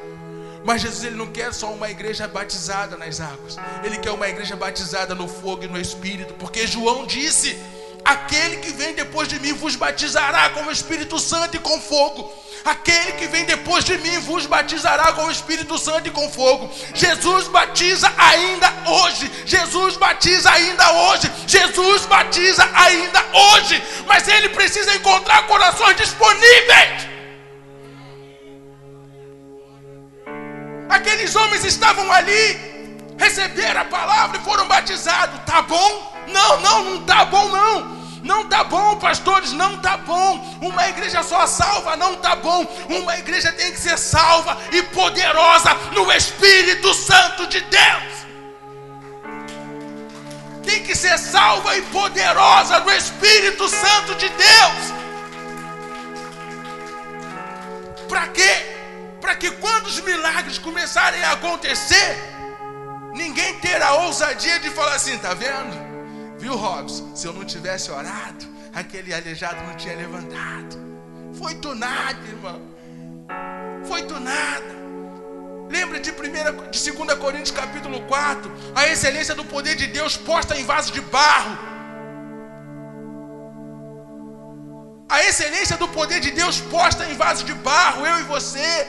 Mas Jesus, ele não quer só uma igreja batizada nas águas. Ele quer uma igreja batizada no fogo e no Espírito. Porque João disse: aquele que vem depois de mim vos batizará com o Espírito Santo e com fogo. Aquele que vem depois de mim vos batizará com o Espírito Santo e com fogo. Jesus batiza ainda hoje. Jesus batiza ainda hoje. Jesus batiza ainda hoje. Mas ele precisa encontrar corações disponíveis. Aqueles homens estavam ali, receberam a palavra e foram batizados. Tá bom? Não tá bom não. Não tá bom, pastores, não tá bom. Uma igreja só salva não tá bom. Uma igreja tem que ser salva e poderosa no Espírito Santo de Deus. tem que ser salva e poderosa no Espírito Santo de Deus. Para quê? Para que quando os milagres começarem a acontecer, ninguém terá a ousadia de falar assim: tá vendo? Viu, Robson? Se eu não tivesse orado, aquele aleijado não tinha levantado. Foi do nada, irmão. Foi do nada. Lembra de 2 Coríntios capítulo 4, a excelência do poder de Deus posta em vaso de barro. A excelência do poder de Deus posta em vaso de barro, eu e você.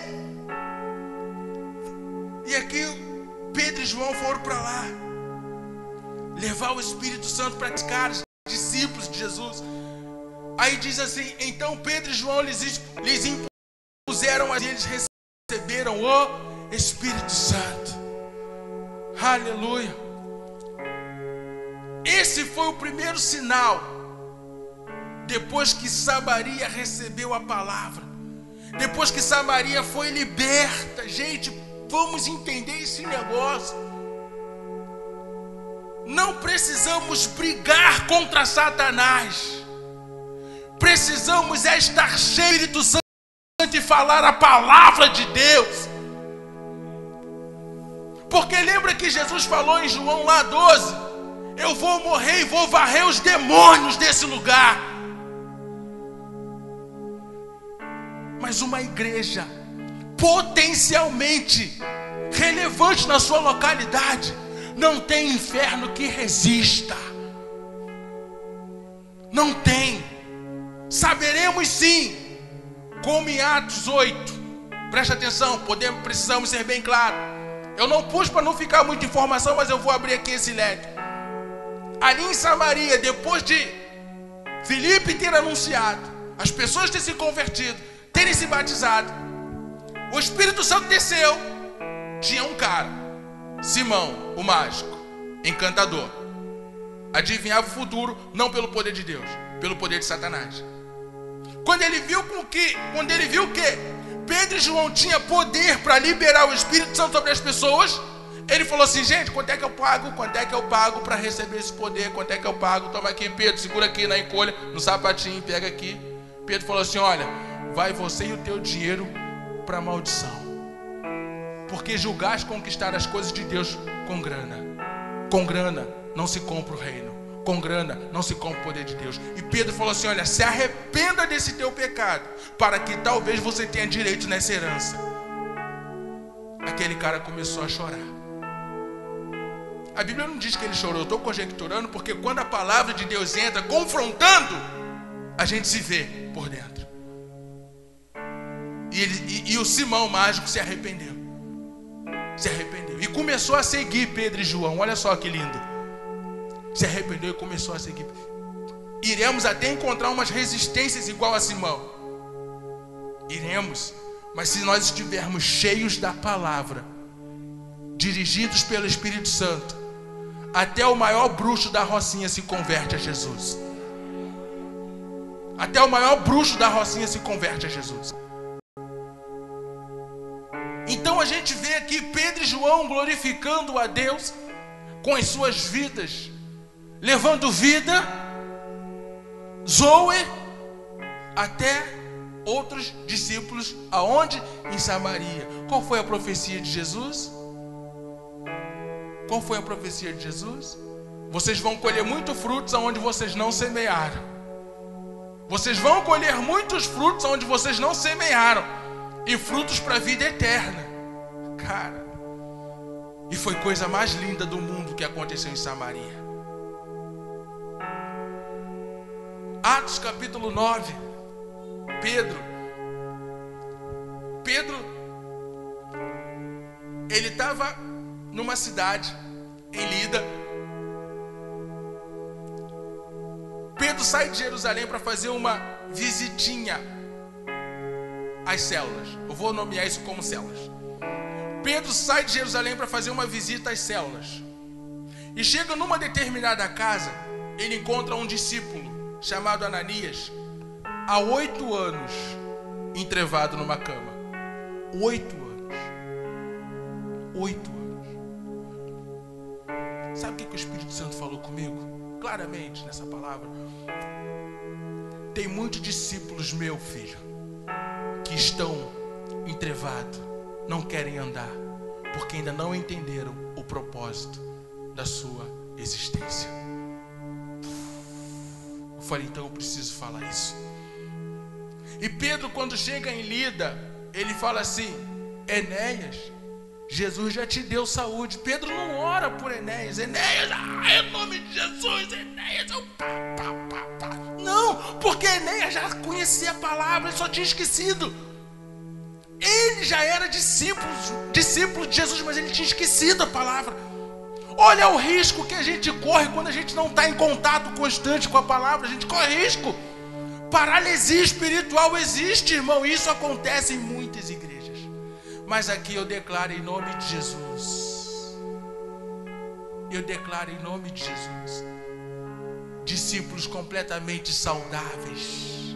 E aqui Pedro e João foram para lá, levar o Espírito Santo para os caras, discípulos de Jesus. Aí diz assim: então Pedro e João lhes impuseram, e eles receberam o Espírito Santo. Aleluia. Esse foi o primeiro sinal. Depois que Samaria recebeu a palavra, depois que Samaria foi liberta. Gente, vamos entender esse negócio. Não precisamos brigar contra Satanás. Precisamos estar cheios do Espírito Santo e falar a palavra de Deus. Porque lembra que Jesus falou em João lá 12: eu vou morrer e vou varrer os demônios desse lugar. Mas uma igreja potencialmente relevante na sua localidade não tem inferno que resista. Não tem. Saberemos sim, como em Atos 8. Presta atenção, precisamos ser bem claros. Eu não pus para não ficar muita informação, mas eu vou abrir aqui esse leque. Ali em Samaria, depois de Filipe ter anunciado, as pessoas terem se convertido, terem se batizado, o Espírito Santo desceu. Tinha um cara, Simão, o mágico, encantador, adivinhava o futuro, não pelo poder de Deus, pelo poder de Satanás. Quando ele viu que Pedro e João tinham poder para liberar o Espírito Santo sobre as pessoas, ele falou assim: gente, quanto é que eu pago? Quanto é que eu pago para receber esse poder? Quanto é que eu pago? Toma aqui, Pedro, segura aqui na encolha, no sapatinho, pega aqui. Pedro falou assim: olha, vai você e o teu dinheiro para a maldição, porque julgaste conquistar as coisas de Deus com grana. Com grana não se compra o reino, com grana não se compra o poder de Deus. E Pedro falou assim: olha, se arrependa desse teu pecado, para que talvez você tenha direito nessa herança. Aquele cara começou a chorar. A Bíblia não diz que ele chorou, eu estou conjecturando, porque quando a palavra de Deus entra confrontando, a gente se vê por dentro. E o Simão mágico se arrependeu. Se arrependeu e começou a seguir Pedro e João. Olha só que lindo. Se arrependeu e começou a seguir. Iremos até encontrar umas resistências igual a Simão. Iremos. Mas se nós estivermos cheios da palavra, dirigidos pelo Espírito Santo, até o maior bruxo da Rocinha se converte a Jesus. Até o maior bruxo da Rocinha se converte a Jesus. Então a gente vê aqui Pedro e João glorificando a Deus com as suas vidas, levando vida, Zoe, até outros discípulos. Aonde? Em Samaria. Qual foi a profecia de Jesus? Qual foi a profecia de Jesus? Vocês vão colher muitos frutos aonde vocês não semearam. Vocês vão colher muitos frutos aonde vocês não semearam, e frutos para a vida eterna. Cara, e foi coisa mais linda do mundo que aconteceu em Samaria. Atos capítulo 9. Pedro, ele estava numa cidade em Lida. Pedro sai de Jerusalém para fazer uma visitinha às células. Eu vou nomear isso como células. Pedro sai de Jerusalém para fazer uma visita às células. E chega numa determinada casa, ele encontra um discípulo chamado Ananias, há 8 anos, entrevado numa cama. 8 anos. 8 anos. Sabe o que o Espírito Santo falou comigo? Claramente nessa palavra. Tem muitos discípulos, meu filho, que estão entrevados, não querem andar, porque ainda não entenderam o propósito da sua existência. Eu falei, então eu preciso falar isso. E Pedro, quando chega em Lida, ele fala assim: Enéas, Jesus já te deu saúde. Pedro não ora por Enéas. Enéas, em nome de Jesus, Enéas, Não, porque Enéas já conhecia a palavra, ele só tinha esquecido. Ele já era discípulo de Jesus, mas ele tinha esquecido a palavra. Olha o risco que a gente corre quando a gente não está em contato constante com a palavra. A gente corre risco. Paralisia espiritual existe, irmão. Isso acontece em muitas igrejas. Mas aqui eu declaro em nome de Jesus. Eu declaro em nome de Jesus. Discípulos completamente saudáveis,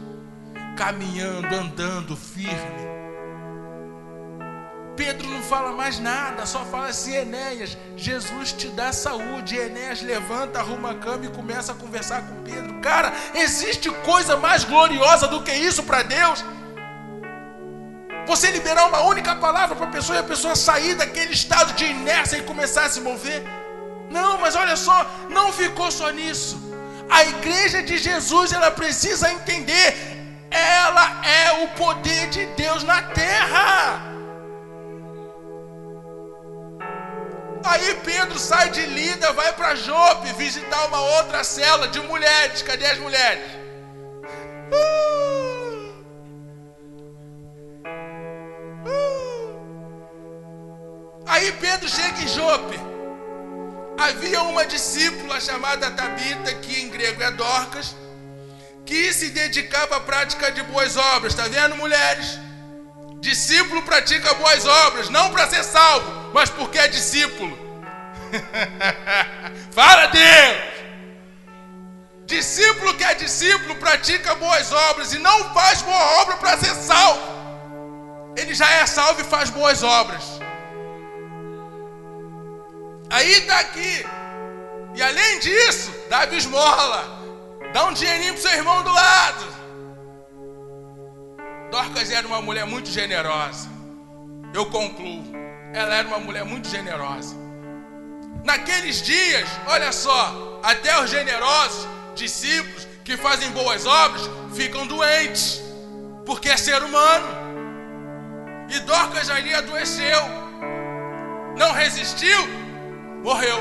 caminhando, andando firme. Pedro não fala mais nada, só fala assim: Enéas, Jesus te dá saúde. E Enéas levanta, arruma a cama e começa a conversar com Pedro. Cara, existe coisa mais gloriosa do que isso para Deus? Você liberar uma única palavra para a pessoa e a pessoa sair daquele estado de inércia e começar a se mover? Não, mas olha só, não ficou só nisso. A igreja de Jesus, ela precisa entender, ela é o poder de Deus na terra. Aí Pedro sai de Lida, vai para Jope visitar uma outra cela de mulheres. Cadê as mulheres? Aí Pedro chega em Jope. Havia uma discípula chamada Tabita, que em grego é Dorcas, que se dedicava à prática de boas obras. Está vendo, mulheres? Discípulo pratica boas obras, não para ser salvo, mas porque é discípulo. Fala, Deus! Discípulo que é discípulo pratica boas obras e não faz boa obra para ser salvo. Ele já é salvo e faz boas obras. Aí está aqui. E além disso, dá esmola, dá um dinheirinho para o seu irmão do lado. Dorcas era uma mulher muito generosa. Eu concluo, ela era uma mulher muito generosa. Naqueles dias, olha só, até os generosos discípulos que fazem boas obras ficam doentes, porque é ser humano. E Dorcas ali adoeceu, não resistiu, morreu.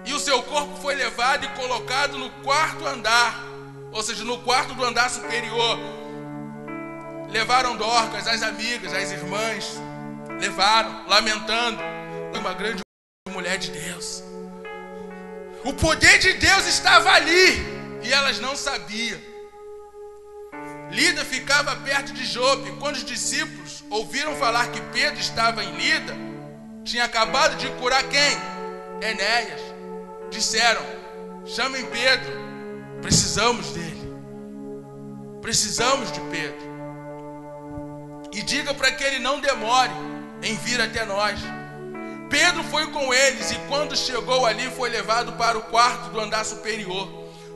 E o seu corpo foi levado e colocado no quarto andar, ou seja, no quarto do andar superior. Levaram Dorcas, as amigas, as irmãs, levaram, lamentando. Uma grande mulher de Deus. O poder de Deus estava ali e elas não sabiam. Lida ficava perto de Jope. Quando os discípulos ouviram falar que Pedro estava em Lida, tinha acabado de curar quem? Enéas. Disseram: chamem Pedro, precisamos dele, precisamos de Pedro, e diga para que ele não demore em vir até nós. Pedro foi com eles e quando chegou ali foi levado para o quarto do andar superior.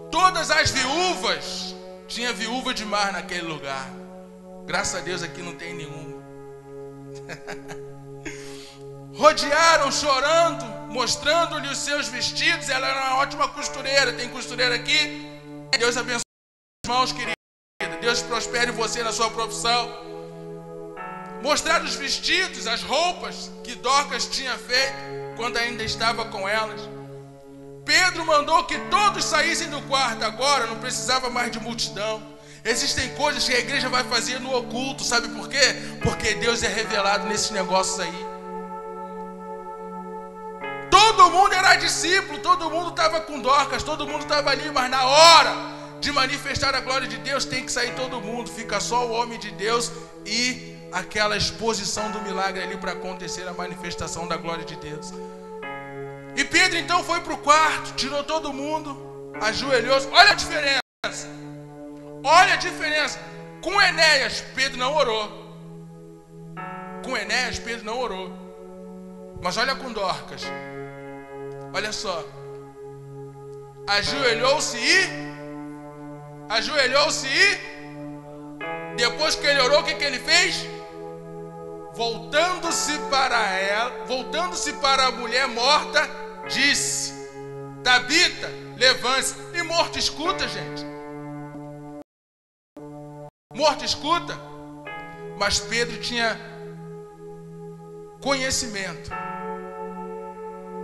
Todas as viúvas, tinha viúva de mar naquele lugar. Graças a Deus aqui não tem nenhuma. Rodearam chorando, mostrando-lhe os seus vestidos. Ela era uma ótima costureira. Tem costureira aqui? Deus abençoe os irmãos, querida. Deus prospere você na sua profissão. Mostrar os vestidos, as roupas que Dorcas tinha feito quando ainda estava com elas. Pedro mandou que todos saíssem do quarto agora, não precisava mais de multidão. Existem coisas que a igreja vai fazer no oculto, sabe por quê? Porque Deus é revelado nesses negócios aí. Todo mundo era discípulo, todo mundo estava com Dorcas, todo mundo estava ali, mas na hora de manifestar a glória de Deus tem que sair todo mundo, fica só o homem de Deus e aquela exposição do milagre ali para acontecer a manifestação da glória de Deus. E Pedro então foi para o quarto, tirou todo mundo, ajoelhou-se. Olha a diferença. Olha a diferença. Com Enéas, Pedro não orou. Com Enéas, Pedro não orou. Mas olha com Dorcas. Olha só. Ajoelhou-se e depois que ele orou, o que ele fez? Voltando-se para a mulher morta, disse: Tabita, levante-se. E morto escuta, gente. Morto escuta. Mas Pedro tinha conhecimento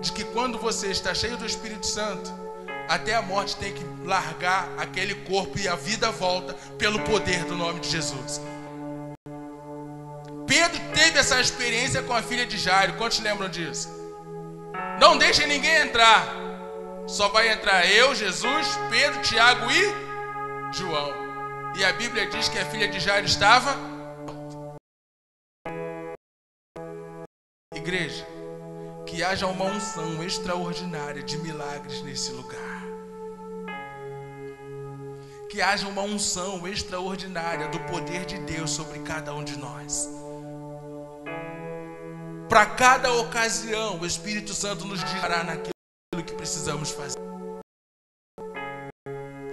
de que quando você está cheio do Espírito Santo, até a morte tem que largar aquele corpo e a vida volta pelo poder do nome de Jesus. Pedro teve essa experiência com a filha de Jairo. Quantos lembram disso? Não deixem ninguém entrar. Só vai entrar eu, Jesus, Pedro, Tiago e João. E a Bíblia diz que a filha de Jairo estava... Igreja, que haja uma unção extraordinária de milagres nesse lugar. Que haja uma unção extraordinária do poder de Deus sobre cada um de nós. Para cada ocasião, o Espírito Santo nos dirá naquilo que precisamos fazer.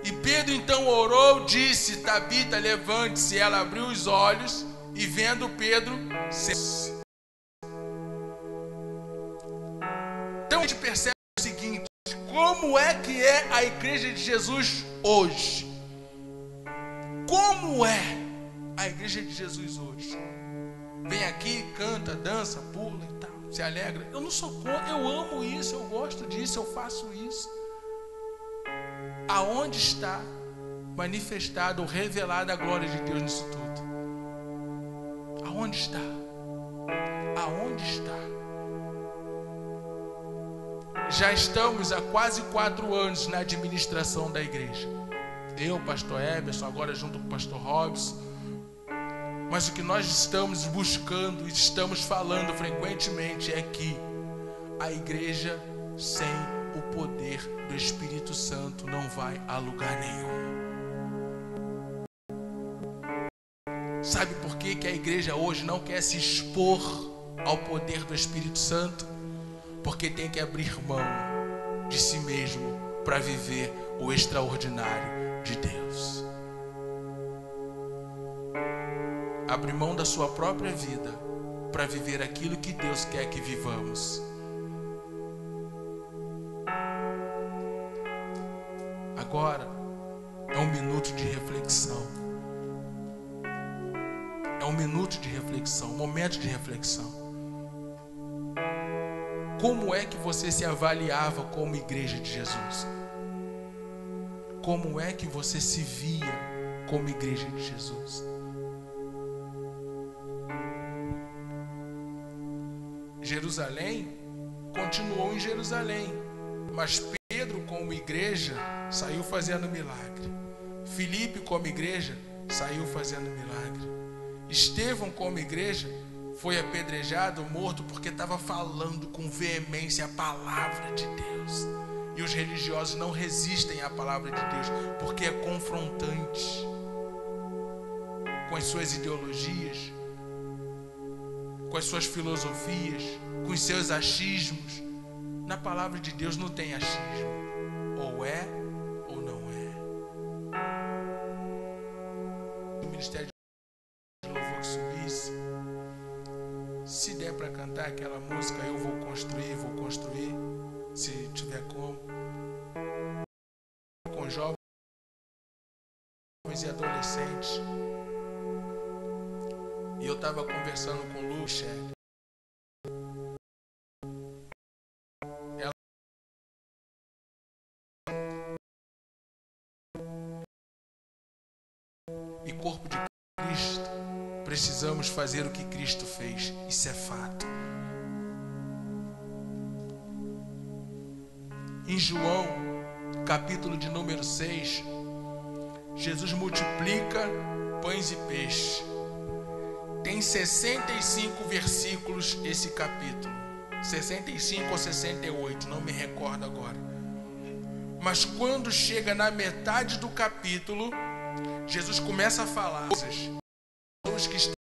E Pedro então orou, disse: Tabita, levante-se. Ela abriu os olhos e, vendo Pedro, sentou-se. Então a gente percebe o seguinte: como é que é a igreja de Jesus hoje? Como é a igreja de Jesus hoje? Vem aqui, canta, dança, pula e tal, se alegra. Eu não sou contra, eu amo isso, eu gosto disso, eu faço isso. Aonde está manifestada ou revelada a glória de Deus nisso tudo? Aonde está? Aonde está? Já estamos há quase 4 anos na administração da igreja. Eu, pastor Emerson, agora junto com o pastor Robson. Mas o que nós estamos buscando e estamos falando frequentemente é que a igreja sem o poder do Espírito Santo não vai a lugar nenhum. Sabe por que a igreja hoje não quer se expor ao poder do Espírito Santo? Porque tem que abrir mão de si mesmo para viver o extraordinário de Deus. Abre mão da sua própria vida para viver aquilo que Deus quer que vivamos. Agora é um minuto de reflexão. É um minuto de reflexão, um momento de reflexão. Como é que você se avaliava como igreja de Jesus? Como é que você se via como igreja de Jesus? Jerusalém continuou em Jerusalém, mas Pedro, como igreja, saiu fazendo milagre. Filipe, como igreja, saiu fazendo milagre. Estevão, como igreja, foi apedrejado, morto, porque estava falando com veemência a palavra de Deus. E os religiosos não resistem à palavra de Deus, porque é confrontante com as suas ideologias, com as suas filosofias, com os seus achismos. Na palavra de Deus não tem achismo. Ou é ou não é. O ministério de louvor que subisse. Se der para cantar aquela música, eu vou construir, se tiver como. Com jovens e adolescentes. E eu estava conversando com Lu Michele. E corpo de Cristo, precisamos fazer o que Cristo fez. Isso é fato. Em João, capítulo de número 6, Jesus multiplica pães e peixes. Tem 65 versículos esse capítulo. 65 ou 68, não me recordo agora. Mas quando chega na metade do capítulo, Jesus começa a falar. As pessoas que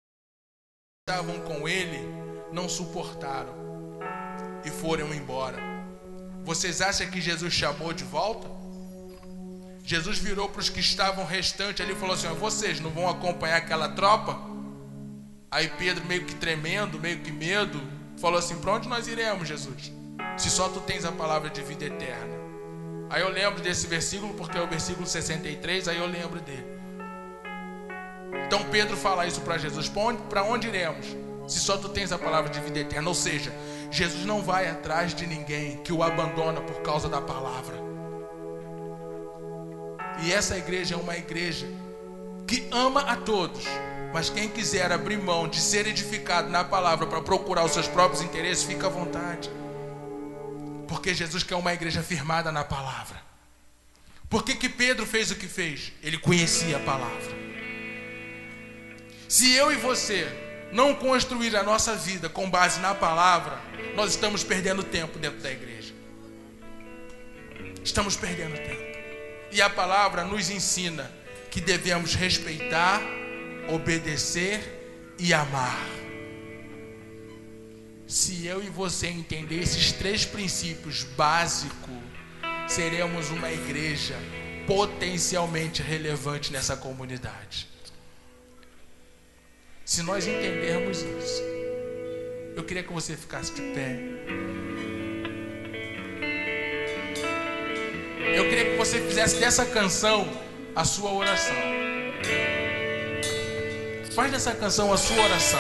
estavam com ele não suportaram e foram embora. Vocês acham que Jesus chamou de volta? Jesus virou para os que estavam restantes ali e falou assim: vocês não vão acompanhar aquela tropa? Aí Pedro, meio que tremendo, meio que medo, falou assim: para onde nós iremos, Jesus? Se só tu tens a palavra de vida eterna. Aí eu lembro desse versículo, porque é o versículo 63, aí eu lembro dele. Então Pedro fala isso para Jesus: para onde iremos? Se só tu tens a palavra de vida eterna. Ou seja, Jesus não vai atrás de ninguém que o abandona por causa da palavra. E essa igreja é uma igreja que ama a todos, mas quem quiser abrir mão de ser edificado na palavra para procurar os seus próprios interesses, fica à vontade. Porque Jesus quer uma igreja firmada na palavra. Por que Pedro fez o que fez? Ele conhecia a palavra. Se eu e você não construir a nossa vida com base na palavra, nós estamos perdendo tempo dentro da igreja. Estamos perdendo tempo. E a palavra nos ensina que devemos respeitar, obedecer e amar. Se eu e você entender esses 3 princípios básicos, seremos uma igreja potencialmente relevante nessa comunidade. Se nós entendermos isso, eu queria que você ficasse de pé. Eu queria que você fizesse dessa canção a sua oração. Faz dessa canção a sua oração.